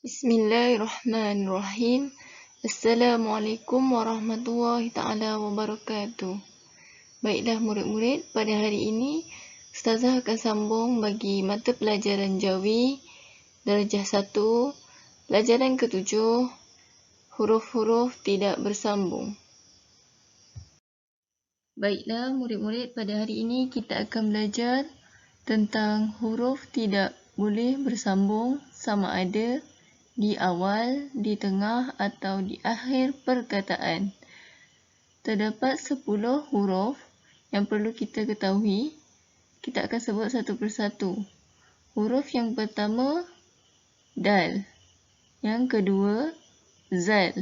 Bismillahirrahmanirrahim. Assalamualaikum warahmatullahi ta'ala wabarakatuh. Baiklah murid-murid, pada hari ini Ustazah akan sambung bagi mata pelajaran Jawi Darjah 1, pelajaran ke-7, huruf-huruf tidak bersambung. Baiklah murid-murid, pada hari ini kita akan belajar tentang huruf tidak boleh bersambung sama ada di awal, di tengah atau di akhir perkataan. Terdapat 10 huruf yang perlu kita ketahui. Kita akan sebut satu persatu. Huruf yang pertama, dal. Yang kedua, zal.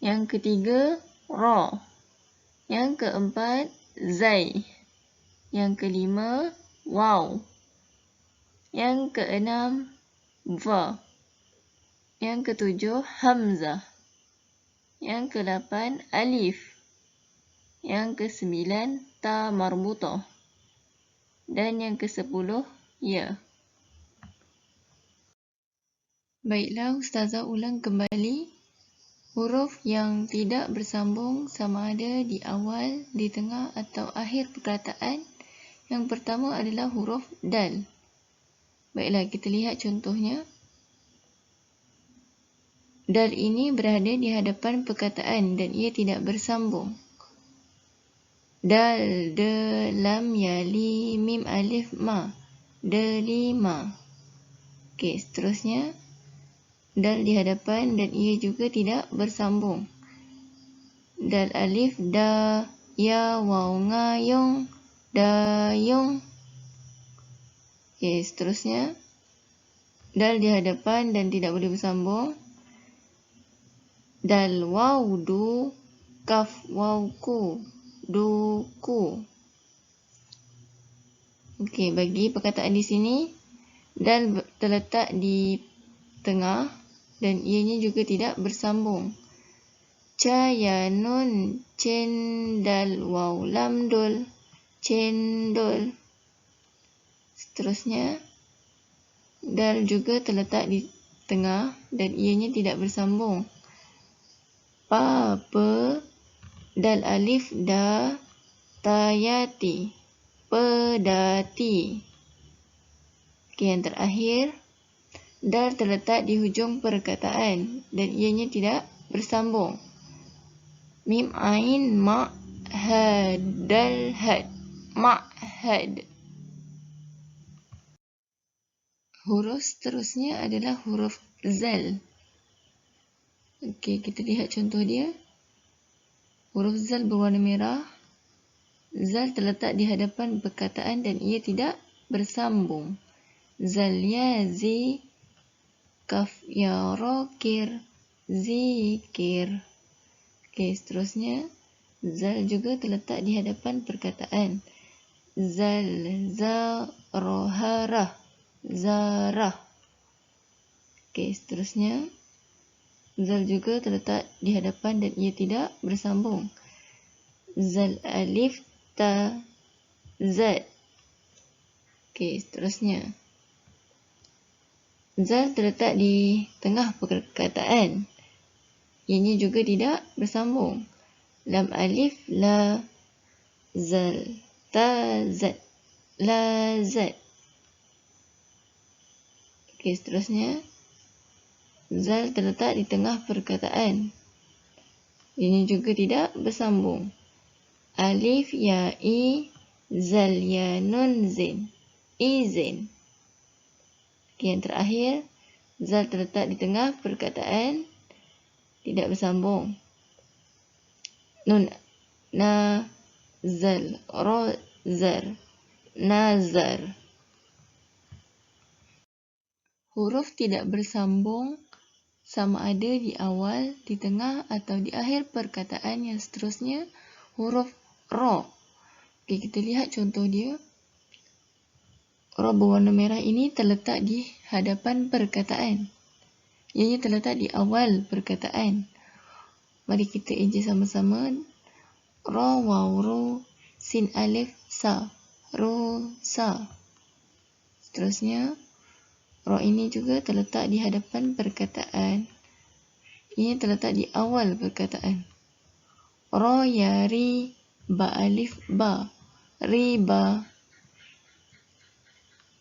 Yang ketiga, ra. Yang keempat, zai. Yang kelima, waw. Yang keenam, va. Yang ketujuh, hamzah. Yang ke-8, alif. Yang ke-9, ta marbutah. Dan yang ke-10, ya. Baiklah, Ustazah ulang kembali. Huruf yang tidak bersambung sama ada di awal, di tengah atau akhir perkataan. Yang pertama adalah huruf dal. Baiklah, kita lihat contohnya. Dal ini berada di hadapan perkataan dan ia tidak bersambung. Dal, de, lam, ya, li, mim, alif, ma. Delima. Okey, seterusnya. Dal di hadapan dan ia juga tidak bersambung. Dal, alif, da, ya, waw, ngayong, dayung. Okey, seterusnya. Dal di hadapan dan tidak boleh bersambung. Dal, waw, du, kaf, waw, ku, duku. Okey, bagi perkataan di sini, dal terletak di tengah dan ianya juga tidak bersambung. Ca, ya, nun, cendal, waw, lam, dul, cendol. Seterusnya, dal juga terletak di tengah dan ianya tidak bersambung. Pa, pe, dal, alif, da, tayati, pedati. Okey, yang terakhir, dal terletak di hujung perkataan dan ianya tidak bersambung. Mim, ain, ma, had, dal, had, ma'had. Huruf seterusnya adalah huruf zal. Okey, kita lihat contoh dia. Huruf zal berwarna merah. Zal terletak di hadapan perkataan dan ia tidak bersambung. Zal, ya, zi, kaf, ya, rokir, zikir. Okey, seterusnya. Zal juga terletak di hadapan perkataan. Zal, za, roharah, zarah. Okey, seterusnya. Zal juga terletak di hadapan dan ia tidak bersambung. Zal, alif, ta, zat. Okey, seterusnya. Zal terletak di tengah perkataan. Ianya juga tidak bersambung. Lam, alif, la, zal, ta, zat, la, zat. Okey, seterusnya. Zal terletak di tengah perkataan. Ini juga tidak bersambung. Alif, ya, i, zal, ya, nun, zin, izin. Okey, yang terakhir. Zal terletak di tengah perkataan. Tidak bersambung. Nun, na, zal, ro, zar, nazar. Huruf tidak bersambung sama ada di awal, di tengah atau di akhir perkataan yang seterusnya. Huruf ra. Okey, kita lihat contoh dia. Ra berwarna merah ini terletak di hadapan perkataan. Ianya terletak di awal perkataan. Mari kita eja sama-sama. Ra, waw, ru, sin, alif, sa, ru, sa. Seterusnya. Ro ini juga terletak di hadapan perkataan. Ini terletak di awal perkataan. Ro, ya, ri, ba, alif, ba. Riba.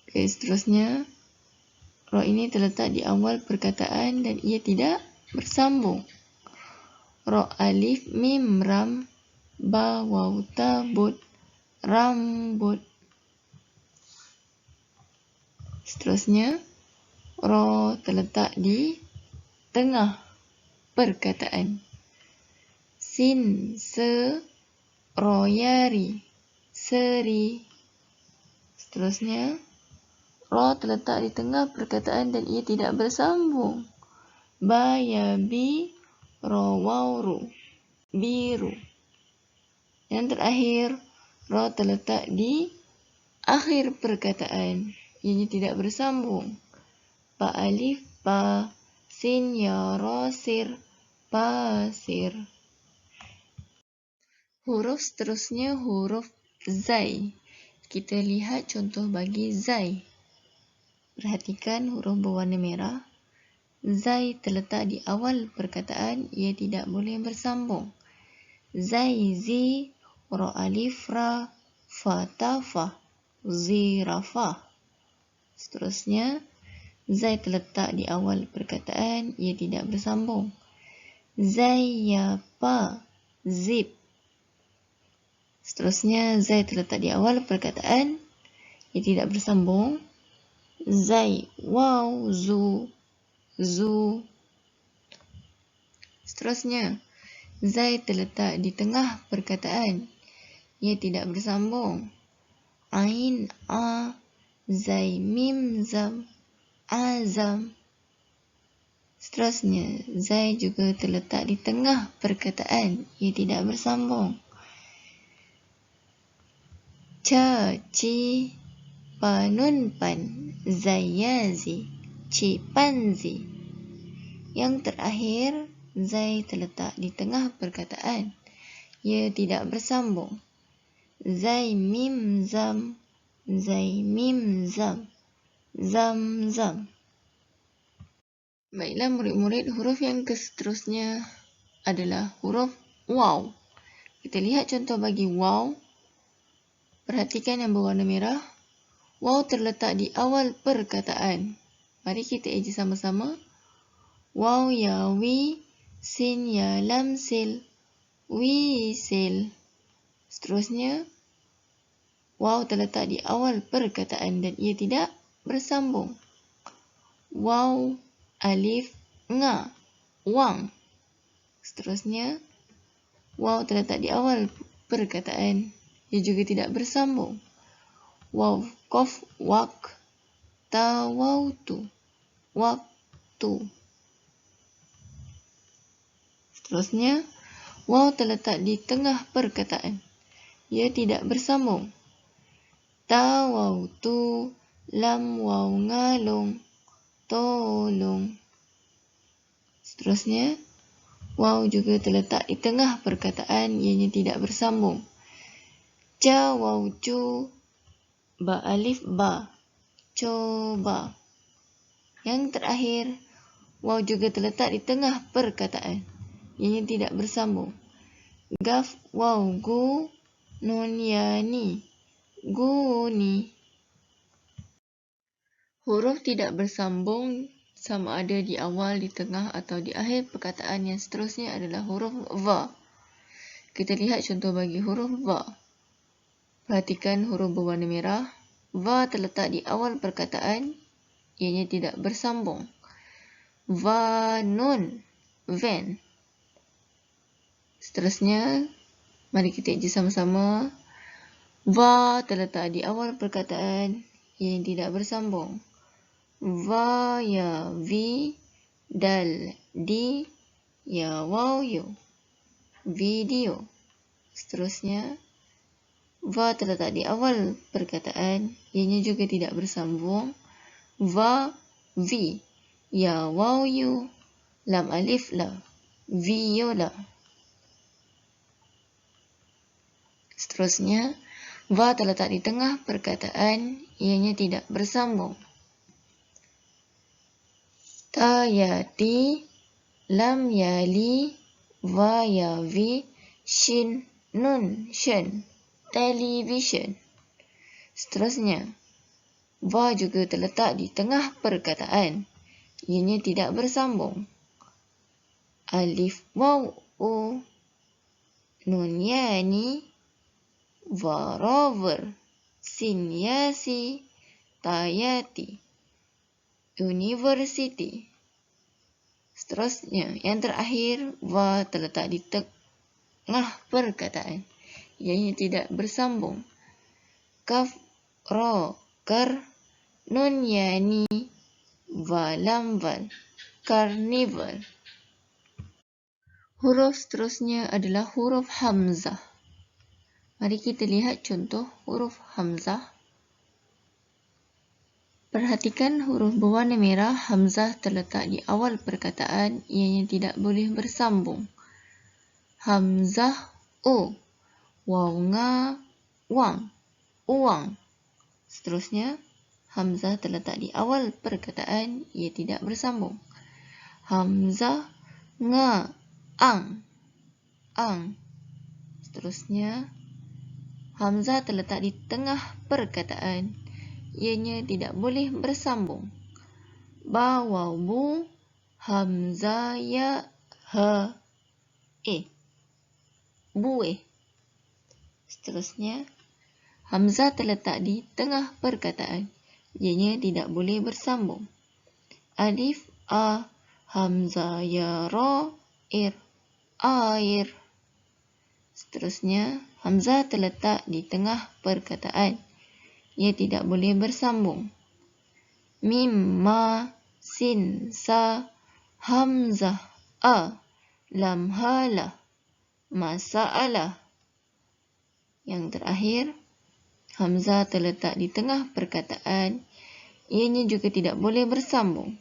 Oke, seterusnya. Ro ini terletak di awal perkataan dan ia tidak bersambung. Ro, alif, mim, ram, ba, waw, ta, but, rambut. Seterusnya, ro terletak di tengah perkataan. Sin, se, royari, seri. Seterusnya, ro terletak di tengah perkataan dan ia tidak bersambung. Ba, ya, bi, ro, waw, ru, biru. Yang terakhir, ro terletak di akhir perkataan. Ianya tidak bersambung. Pa, alif, pa, sin, ya, ro, sir, pasir. Huruf seterusnya huruf zai. Kita lihat contoh bagi zai. Perhatikan huruf berwarna merah. Zai terletak di awal perkataan, ia tidak boleh bersambung. Zai, zi, ro, alif, ra, fa, ta, fa, zirafah. Seterusnya, zai terletak di awal perkataan, ia tidak bersambung. Zai, ya, pa, zip. Seterusnya, zai terletak di awal perkataan, ia tidak bersambung. Zai, waw, zu, zu. Seterusnya, zai terletak di tengah perkataan, ia tidak bersambung. Ain, a, zai, mim, zam, azam. Seterusnya, zai juga terletak di tengah perkataan, ia tidak bersambung. Ca, ci, pa, nun, pan, zayazi, cipanzi. Yang terakhir, zai terletak di tengah perkataan, ia tidak bersambung. Zai, mim, zam, zai, mim, zam, zam, zam. Baiklah murid-murid, huruf yang seterusnya adalah huruf waw. Kita lihat contoh bagi waw. Perhatikan yang berwarna merah. Waw terletak di awal perkataan. Mari kita eja sama-sama. Waw, ya, wi, sin, ya, lam, sil, wisil. Seterusnya, waw terletak di awal perkataan dan ia tidak bersambung. Waw, alif, nga, wang. Seterusnya, waw terletak di awal perkataan. Ia juga tidak bersambung. Waw, kof, wak, ta, waw, tu, waktu. Seterusnya, waw terletak di tengah perkataan. Ia tidak bersambung. Ta, waw, tu, lam, waw, ngalung, tolong. Seterusnya, waw juga terletak di tengah perkataan, ianya tidak bersambung. Ca, waw, cu, ba, alif, ba, coba. Yang terakhir, waw juga terletak di tengah perkataan, ianya tidak bersambung. Gaf, waw, gu, nun, ya, ni, guni. Huruf tidak bersambung sama ada di awal, di tengah atau di akhir perkataan yang seterusnya adalah huruf va. Kita lihat contoh bagi huruf va. Perhatikan huruf berwarna merah. Va terletak di awal perkataan, ianya tidak bersambung. Va, nun, van. Seterusnya, mari kita eja sama-sama. Va terletak di awal perkataan, ianya tidak bersambung. Va, ya, vi, dal, di, ya, waw, yu, video. Seterusnya, va terletak di awal perkataan, ianya juga tidak bersambung. Va, vi, ya, waw, yu, lam, alif, la, viola. Seterusnya, va terletak di tengah perkataan, ianya tidak bersambung. Ta yati, lam yali, va yavi, shin nun shen, television. Seterusnya, va juga terletak di tengah perkataan. Ianya tidak bersambung. Alif waw u, nun yani, va rover, sin yasi, ta yati, university. Seterusnya, yang terakhir, va terletak di tengah perkataan. Ianya tidak bersambung. Kaf, ro, kar, nun yani, va lam val, carnival. Huruf seterusnya adalah huruf hamzah. Mari kita lihat contoh huruf hamzah. Perhatikan huruf berwarna merah, hamzah terletak di awal perkataan, ianya tidak boleh bersambung. Hamzah u, waw nga, wang, uang. Seterusnya, hamzah terletak di awal perkataan, ia tidak bersambung. Hamzah nga, ang, ang. Seterusnya, hamzah terletak di tengah perkataan, ianya tidak boleh bersambung. Ba, waw, bu, hamzah ya, ha, buih. Seterusnya, hamzah terletak di tengah perkataan, ianya tidak boleh bersambung. Alif, a, hamzah ya, ro, air. Seterusnya, hamzah terletak di tengah perkataan, ia tidak boleh bersambung. Mim, ma, sin, sa, hamzah a, lam, hala, masalah. Yang terakhir, hamzah terletak di tengah perkataan, ianya juga tidak boleh bersambung.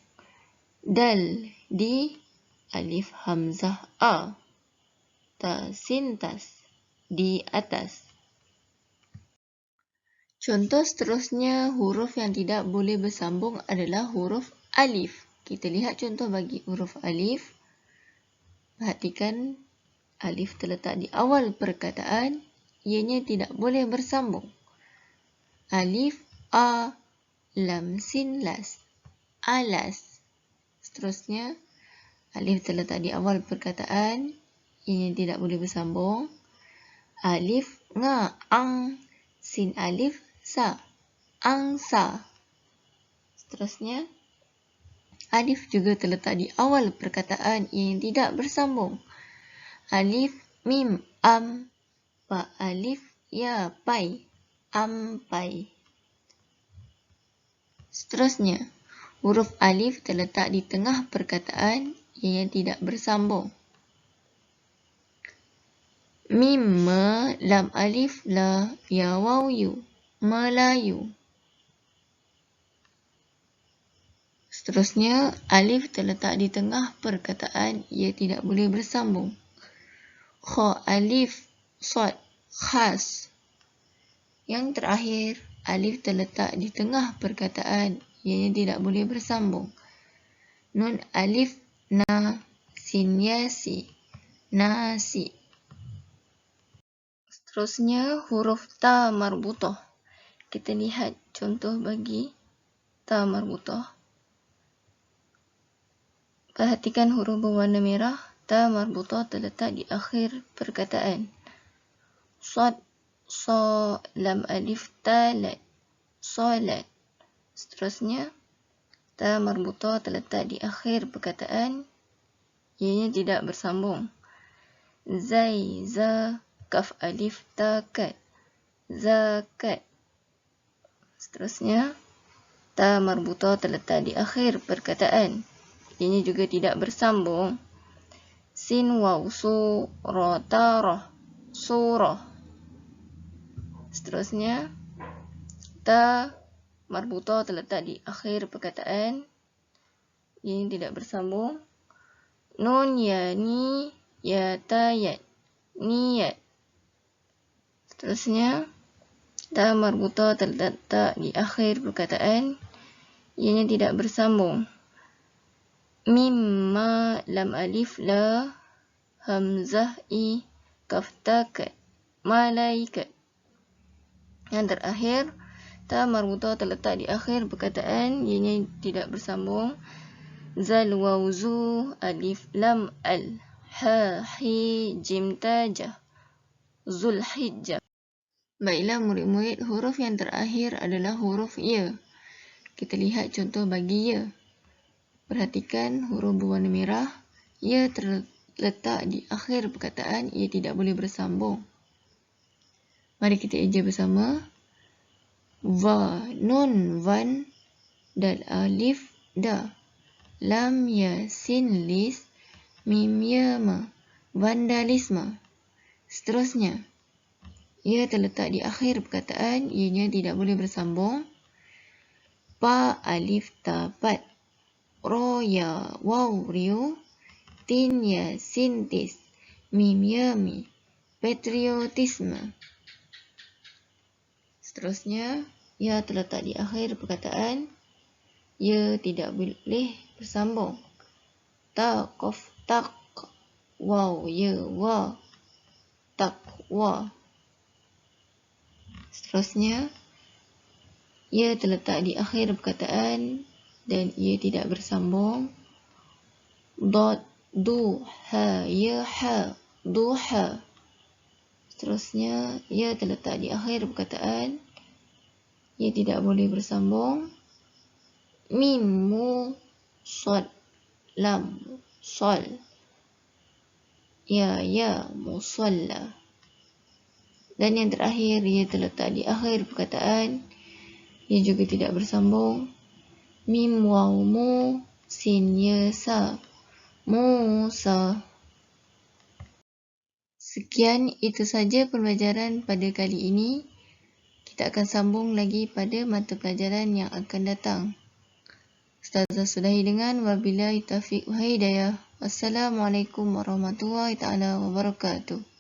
Dal, di, alif hamzah a, ta, sin, tas, di atas. Contoh seterusnya, huruf yang tidak boleh bersambung adalah huruf alif. Kita lihat contoh bagi huruf alif. Perhatikan, alif terletak di awal perkataan, ianya tidak boleh bersambung. Alif, a, lam, sin, las, alas. Seterusnya, alif terletak di awal perkataan, ianya tidak boleh bersambung. Alif, nga, ang, sin, alif, sa, angsa. Seterusnya, alif juga terletak di awal perkataan, ianya tidak bersambung. Alif, mim, am, pa, alif, ya, pai, ampai. Seterusnya, huruf alif terletak di tengah perkataan, ianya tidak bersambung. Mim, me, lam, alif, la, ya, waw, yu, Melayu. Seterusnya, alif terletak di tengah perkataan, ia tidak boleh bersambung. Kha, alif, sad, khas. Yang terakhir, alif terletak di tengah perkataan, ianya tidak boleh bersambung. Nun, alif, na, sin, yasi, nasi. Seterusnya, huruf ta marbutah. Kita lihat contoh bagi ta marbutah. Perhatikan huruf berwarna merah, ta marbutah terletak di akhir perkataan. Sad, sa, lam, alif, ta, lat, salat. Seterusnya, ta marbutah terletak di akhir perkataan, ianya tidak bersambung. Zai, za, kaf, alif, ta, kat, zakat. Seterusnya, ta marbutah terletak di akhir perkataan, ianya juga tidak bersambung. Sin, waw, su, ra, ta, roh, surah. Seterusnya, ta marbutah terletak di akhir perkataan, ianya tidak bersambung. Nun, ya, ni, ya, ta, yat, niyat. Seterusnya, ta marbutah terletak di akhir perkataan, ianya tidak bersambung. mim, ma, lam alif, la, hamzah, i, kaf, ta, kat, malaikat. Yang terakhir, ta marbutah terletak di akhir perkataan, ianya tidak bersambung. Zal, waw, zu, alif, lam, al, ha, hi, jim, ta, jah, Zulhijjah. Baiklah murid-murid, huruf yang terakhir adalah huruf ya. Kita lihat contoh bagi ya. Perhatikan huruf berwarna merah, ia terletak di akhir perkataan, ia tidak boleh bersambung. Mari kita eja bersama. Va, nun, van, dal, alif, da, lam, ya, sin, lis, mim, ya, ma, vandalisme. Seterusnya, ia terletak di akhir perkataan, ianya tidak boleh bersambung. Pa, alif, ta, pat, ro, ya, waw, rio, tin, ya, sintis, mim, ya, mi, patriotisme. Seterusnya, ia terletak di akhir perkataan, ia tidak boleh bersambung. Ta, kof, tak, waw, ya, wa, takwa. Seterusnya, ia terletak di akhir perkataan dan ia tidak bersambung. Dot, du, ha, ya, ha, duha. Seterusnya, ia terletak di akhir perkataan, ia tidak boleh bersambung. Mim, mu, sod, lam, sol, ya, musalla. Dan yang terakhir, ia terletak di akhir perkataan, ia juga tidak bersambung. Mim, waw, mu, sin, ya, sa, Musa. Sekian, itu saja pembelajaran pada kali ini. Kita akan sambung lagi pada mata pelajaran yang akan datang. Ustazah sudahi dengan wabillahi taufiq wa hidayah. Wassalamualaikum warahmatullahi taala wabarakatuh.